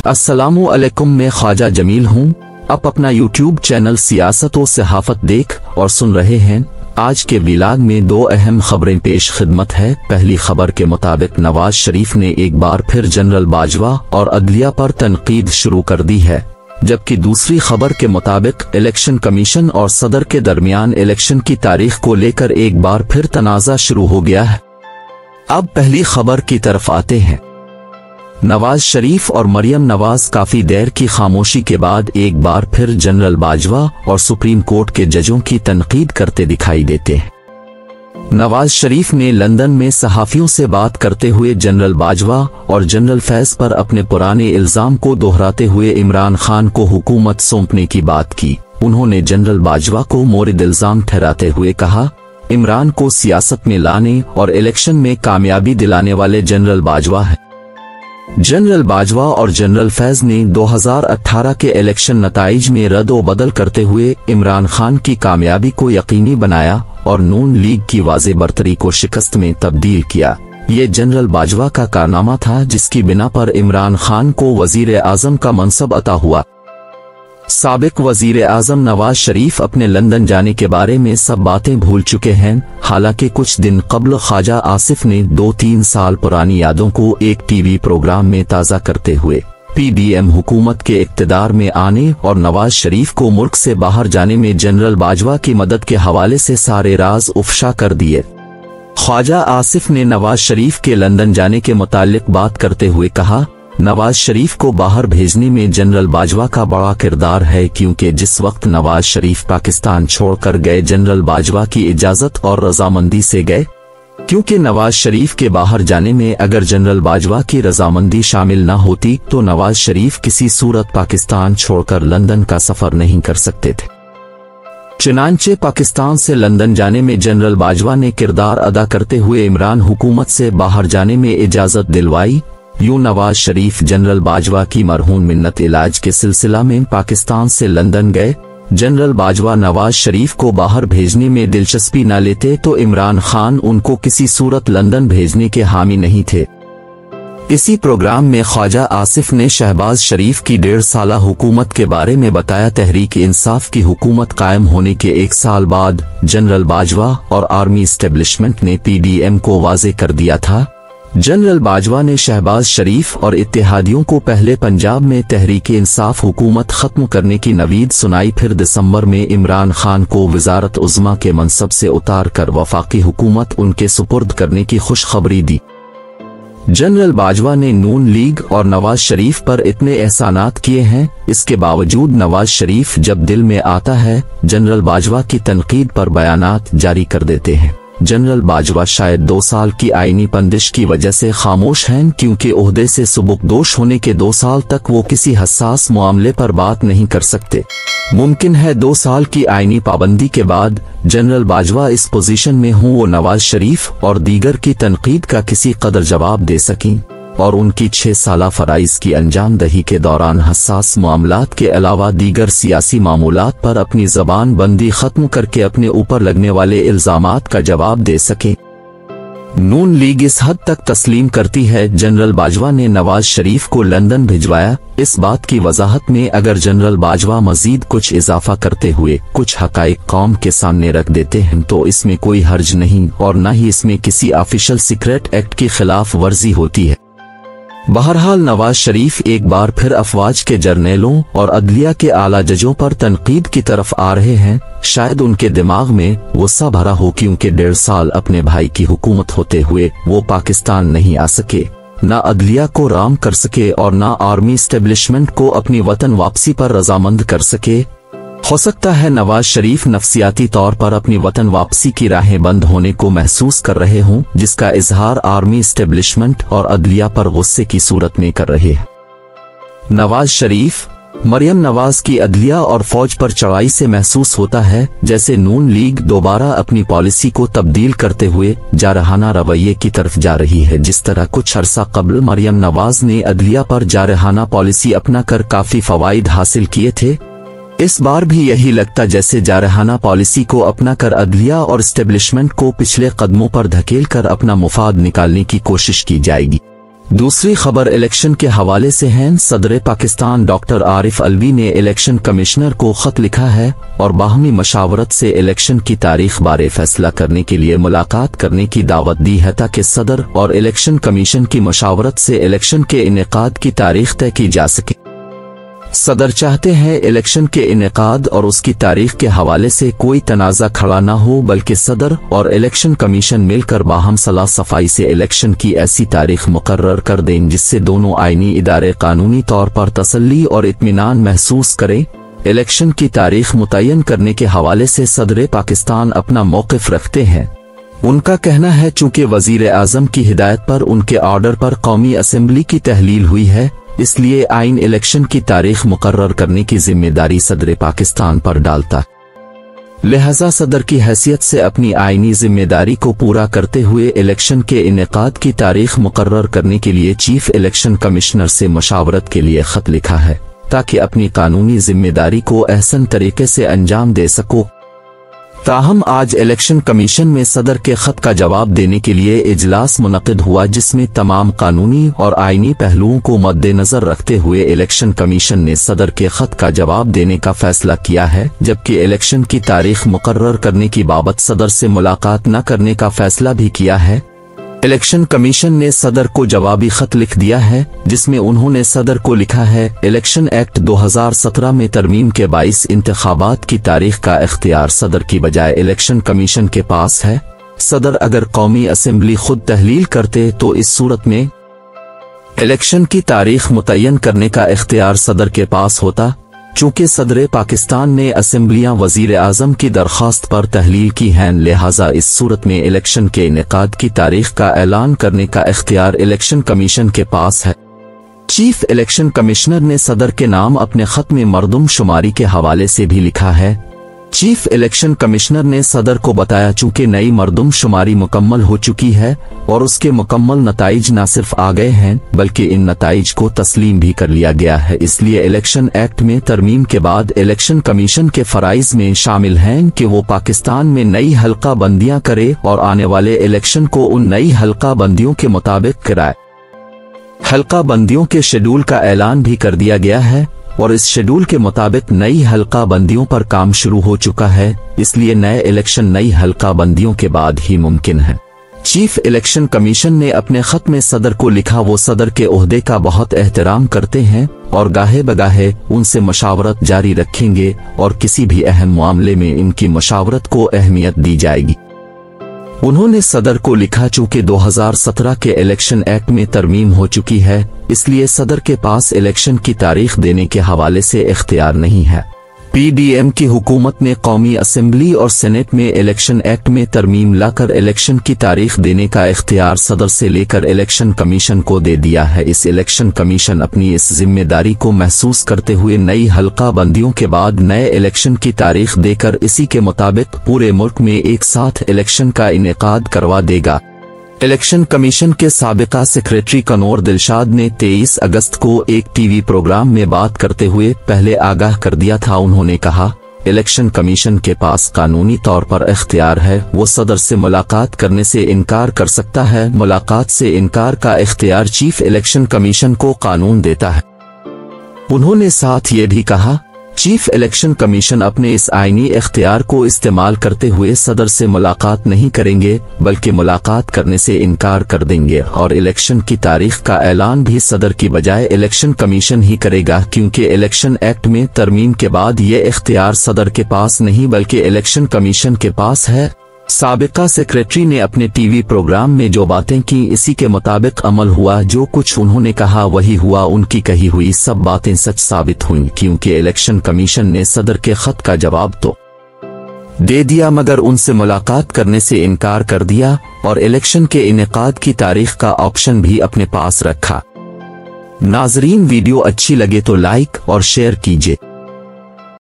अस्सलामु अलैकुम, मैं ख्वाजा जमील हूँ। आप अपना यूट्यूब चैनल सियासत और सहाफत देख और सुन रहे हैं। आज के व्लॉग में दो अहम खबरें पेश खिदमत है। पहली खबर के मुताबिक नवाज शरीफ ने एक बार फिर जनरल बाजवा और अदलिया पर तनकीद शुरू कर दी है, जबकि दूसरी खबर के मुताबिक इलेक्शन कमीशन और सदर के दरमियान इलेक्शन की तारीख को लेकर एक बार फिर तनाज़ा शुरू हो गया है। अब पहली खबर की तरफ आते हैं। नवाज शरीफ और मरियम नवाज काफी देर की खामोशी के बाद एक बार फिर जनरल बाजवा और सुप्रीम कोर्ट के जजों की तनकीद करते दिखाई देते हैं। नवाज शरीफ ने लंदन में सहाफियों से बात करते हुए जनरल बाजवा और जनरल फैज पर अपने पुराने इल्जाम को दोहराते हुए इमरान खान को हुकूमत सौंपने की बात की। उन्होंने जनरल बाजवा को मोरिद इल्जाम ठहराते हुए कहा, इमरान को सियासत में लाने और इलेक्शन में कामयाबी दिलाने वाले जनरल बाजवा है। जनरल बाजवा और जनरल फैज ने 2018 के इलेक्शन नताइज में रद्द बदल करते हुए इमरान खान की कामयाबी को यकीनी बनाया और नून लीग की वाज़े बरतरी को शिकस्त में तब्दील किया। ये जनरल बाजवा का कारनामा था जिसकी बिना पर इमरान खान को वजीर आजम का मनसब अता हुआ। साबिक वजीर आजम नवाज शरीफ अपने लंदन जाने के बारे में सब बातें भूल चुके हैं। हालांकि कुछ दिन कबल ख्वाजा आसिफ ने 2-3 साल पुरानी यादों को एक टीवी प्रोग्राम में ताज़ा करते हुए पीडीएम हुकूमत के इक़्तिदार में आने और नवाज शरीफ को मुल्क से बाहर जाने में जनरल बाजवा की मदद के हवाले से सारे राज उफशा कर दिए। ख्वाजा आसिफ ने नवाज शरीफ के लंदन जाने के मुताल्लिक बात करते हुए कहा, नवाज शरीफ को बाहर भेजने में जनरल बाजवा का बड़ा किरदार है, क्योंकि जिस वक्त नवाज शरीफ पाकिस्तान छोड़कर गए जनरल बाजवा की इजाजत और रजामंदी से गए, क्योंकि नवाज शरीफ के बाहर जाने में अगर जनरल बाजवा की रजामंदी शामिल न होती तो नवाज शरीफ किसी सूरत पाकिस्तान छोड़कर लंदन का सफर नहीं कर सकते थे। चुनांचे पाकिस्तान से लंदन जाने में जनरल बाजवा ने किरदार अदा करते हुए इमरान हुकूमत से बाहर जाने में इजाजत दिलवाई। यूं नवाज शरीफ जनरल बाजवा की मरहूम मिन्नत इलाज के सिलसिला में पाकिस्तान से लंदन गए। जनरल बाजवा नवाज शरीफ को बाहर भेजने में दिलचस्पी न लेते तो इमरान खान उनको किसी सूरत लंदन भेजने के हामी नहीं थे। इसी प्रोग्राम में ख्वाजा आसिफ ने शहबाज शरीफ की 1.5 साला हुकूमत के बारे में बताया। तहरीक इंसाफ की हुकूमत कायम होने के 1 साल बाद जनरल बाजवा और आर्मी इस्टेब्लिशमेंट ने पीडीएम को वाजे कर दिया था। जनरल बाजवा ने शहबाज शरीफ और इत्तेहादियों को पहले पंजाब में तहरीक इंसाफ हुकूमत खत्म करने की नवीद सुनाई, फिर दिसंबर में इमरान खान को वजारत उज़्मा के मनसब से उतार कर वफाकी हुकूमत उनके सुपुर्द करने की खुशखबरी दी। जनरल बाजवा ने नून लीग और नवाज शरीफ पर इतने एहसानात किए हैं, इसके बावजूद नवाज शरीफ जब दिल में आता है जनरल बाजवा की तनकीद पर बयानात जारी कर देते हैं। जनरल बाजवा शायद 2 साल की आईनी बंदिश की वजह से खामोश हैं, क्योंकि ओहदे से सुबुकदोश होने के 2 साल तक वो किसी हसास मामले पर बात नहीं कर सकते। मुमकिन है 2 साल की आईनी पाबंदी के बाद जनरल बाजवा इस पोजीशन में हों वो नवाज शरीफ और दीगर की तनकीद का किसी कदर जवाब दे सकें और उनकी 6 साला फराइज की अंजाम दही के दौरान हसास मामलात के अलावा दीगर सियासी मामूलात पर अपनी जबान बंदी खत्म करके अपने ऊपर लगने वाले इल्जामात का जवाब दे सके। नून लीग इस हद तक तस्लीम करती है जनरल बाजवा ने नवाज शरीफ को लंदन भिजवाया। इस बात की वजाहत में अगर जनरल बाजवा मजीद कुछ इजाफा करते हुए कुछ हकाइक कौम के सामने रख देते हैं तो इसमें कोई हर्ज नहीं और न ही इसमें किसी ऑफिशियल सीक्रेट एक्ट की खिलाफ वर्जी होती है। बहरहाल नवाज शरीफ एक बार फिर अफवाज के जर्नेलों और अदलिया के आला जजों पर तनकीद की तरफ आ रहे हैं। शायद उनके दिमाग में गुस्सा भरा हो, क्योंकि 1.5 साल अपने भाई की हुकूमत होते हुए वो पाकिस्तान नहीं आ सके, ना अदलिया को राम कर सके और ना आर्मी इस्टेब्लिशमेंट को अपनी वतन वापसी पर रजामंद कर सके। हो सकता है नवाज शरीफ नफ्सियाती तौर पर अपनी वतन वापसी की राहें बंद होने को महसूस कर रहे हों, जिसका इजहार आर्मी इस्टेब्लिशमेंट और अदलिया पर गुस्से की सूरत में कर रहे हैं। नवाज शरीफ, मरियम नवाज की अदलिया और फौज पर चढ़ाई से महसूस होता है जैसे नून लीग दोबारा अपनी पॉलिसी को तब्दील करते हुए जारहाना रवैये की तरफ जा रही है। जिस तरह कुछ अरसा कबल मरियम नवाज ने अदलिया पर जारहाना पॉलिसी अपना कर काफी फवाइद हासिल किए थे, इस बार भी यही लगता जैसे जारहाना पॉलिसी को अपना कर अदलिया और इस्टेब्लिशमेंट को पिछले कदमों पर धकेल कर अपना मुफाद निकालने की कोशिश की जाएगी। दूसरी खबर इलेक्शन के हवाले से है। सदर पाकिस्तान डॉक्टर आरिफ अलवी ने इलेक्शन कमिश्नर को खत लिखा है और बाहमी मशावरत से इलेक्शन की तारीख बारे फैसला करने के लिए मुलाकात करने की दावत दी है ताकि सदर और इलेक्शन कमीशन की मशावरत से इलेक्शन के इनेकाद की तारीख तय की जा सके। सदर चाहते हैं इलेक्शन के इनेकाद और उसकी तारीख के हवाले से कोई तनाज़ा खड़ा न हो, बल्कि सदर और इलेक्शन कमीशन मिलकर बाहम सलाह सफाई से इलेक्शन की ऐसी तारीख मुकर्रर कर दें जिससे दोनों आईनी इदारे कानूनी तौर पर तसल्ली और इत्मीनान महसूस करें। इलेक्शन की तारीख मुतय्यन करने के हवाले से सदर पाकिस्तान अपना मौक़िफ़ रखते हैं। उनका कहना है चूंकि वज़ीर आज़म की हिदायत पर उनके ऑर्डर पर कौमी असेंबली की तहलील हुई है, इसलिए आइन इलेक्शन की तारीख मुकर्रर करने की जिम्मेदारी सदर पाकिस्तान पर डालता, लिहाजा सदर की हैसियत से अपनी आईनी जिम्मेदारी को पूरा करते हुए इलेक्शन के इनेकाद की तारीख मुकर्रर करने के लिए चीफ इलेक्शन कमिश्नर से मशावरत के लिए खत लिखा है ताकि अपनी कानूनी जिम्मेदारी को अहसन तरीके से अंजाम दे सको। ताहम आज इलेक्शन कमीशन में सदर के खत का जवाब देने के लिए इजलास मुनक़िद हुआ जिसमें तमाम कानूनी और आईनी पहलुओं को मद्देनजर रखते हुए इलेक्शन कमीशन ने सदर के खत का जवाब देने का फैसला किया है, जबकि इलेक्शन की तारीख मुकर्रर करने की बाबत सदर से मुलाकात न करने का फैसला भी किया है। इलेक्शन कमीशन ने सदर को जवाबी खत लिख दिया है जिसमें उन्होंने सदर को लिखा है, इलेक्शन एक्ट 2017 में तरमीम के 22 इंतखाबात की तारीख का इख्तियार सदर की बजाय इलेक्शन कमीशन के पास है। सदर अगर कौमी असेंबली खुद तहलील करते तो इस सूरत में इलेक्शन की तारीख मुतय्यन करने का इख्तियार सदर के पास होता। चूंकि सदर पाकिस्तान ने असेंबलियां वजीर आजम की दरख्वास्त पर तहलील की हैं, लिहाजा इस सूरत में इलेक्शन के इनेकाद की तारीख का ऐलान करने का इख्तियार इलेक्शन कमीशन के पास है। चीफ इलेक्शन कमिश्नर ने सदर के नाम अपने खत में मरदमशुमारी के हवाले से भी लिखा है। चीफ इलेक्शन कमिश्नर ने सदर को बताया चूंकि नई मरदमशुमारी मुकम्मल हो चुकी है और उसके मुकम्मल नताइज न सिर्फ आ गए हैं बल्कि इन नताइज को तस्लीम भी कर लिया गया है, इसलिए इलेक्शन एक्ट में तरमीम के बाद इलेक्शन कमीशन के फराइज में शामिल हैं कि वो पाकिस्तान में नई हल्का बंदियां करे और आने वाले इलेक्शन को उन नई हल्का बंदियों के मुताबिक कराए। हल्का बंदियों के शेड्यूल का ऐलान भी कर दिया गया है और इस शेड्यूल के मुताबिक नई हल्का बंदियों पर काम शुरू हो चुका है, इसलिए नए इलेक्शन नई हल्का बंदियों के बाद ही मुमकिन है। चीफ इलेक्शन कमीशन ने अपने खत में सदर को लिखा, वो सदर के ओहदे का बहुत एहतराम करते हैं और गाहे बगाहे उनसे मशावरत जारी रखेंगे और किसी भी अहम मामले में इनकी मशावरत को अहमियत दी जाएगी। उन्होंने सदर को लिखा चूंकि 2017 के इलेक्शन एक्ट में तरमीम हो चुकी है, इसलिए सदर के पास इलेक्शन की तारीख देने के हवाले से इख्तियार नहीं है। पीडीएम की हुकूमत ने कौमी असेंबली और सेनेट में इलेक्शन एक्ट में तरमीम लाकर इलेक्शन की तारीख देने का इख्तियार सदर से लेकर इलेक्शन कमीशन को दे दिया है। इस इलेक्शन कमीशन अपनी इस जिम्मेदारी को महसूस करते हुए नई हल्का बंदियों के बाद नए इलेक्शन की तारीख देकर इसी के मुताबिक पूरे मुल्क में एक साथ इलेक्शन का इनेकाद करवा देगा। इलेक्शन कमीशन के साबिका सेक्रेटरी कनौर दिलशाद ने 23 अगस्त को एक टीवी प्रोग्राम में बात करते हुए पहले आगाह कर दिया था। उन्होंने कहा, इलेक्शन कमीशन के पास कानूनी तौर पर इख्तियार है, वो सदर से मुलाकात करने से इनकार कर सकता है। मुलाकात से इनकार का इख्तियार चीफ इलेक्शन कमीशन को कानून देता है। उन्होंने साथ ये भी कहा, चीफ इलेक्शन कमीशन अपने इस आईनी इख्तियार को इस्तेमाल करते हुए सदर से मुलाकात नहीं करेंगे बल्कि मुलाकात करने से इनकार कर देंगे और इलेक्शन की तारीख का ऐलान भी सदर की बजाय इलेक्शन कमीशन ही करेगा, क्योंकि इलेक्शन एक्ट में तरमीम के बाद ये इख्तियार सदर के पास नहीं बल्कि इलेक्शन कमीशन के पास है। साबिका सेक्रेटरी ने अपने टीवी प्रोग्राम में जो बातें की इसी के मुताबिक अमल हुआ। जो कुछ उन्होंने कहा वही हुआ। उनकी कही हुई सब बातें सच साबित हुई, क्योंकि इलेक्शन कमीशन ने सदर के खत का जवाब तो दे दिया मगर उनसे मुलाकात करने से इनकार कर दिया और इलेक्शन के इनेकाद की तारीख का ऑप्शन भी अपने पास रखा। नाजरीन, वीडियो अच्छी लगे तो लाइक और शेयर कीजिए।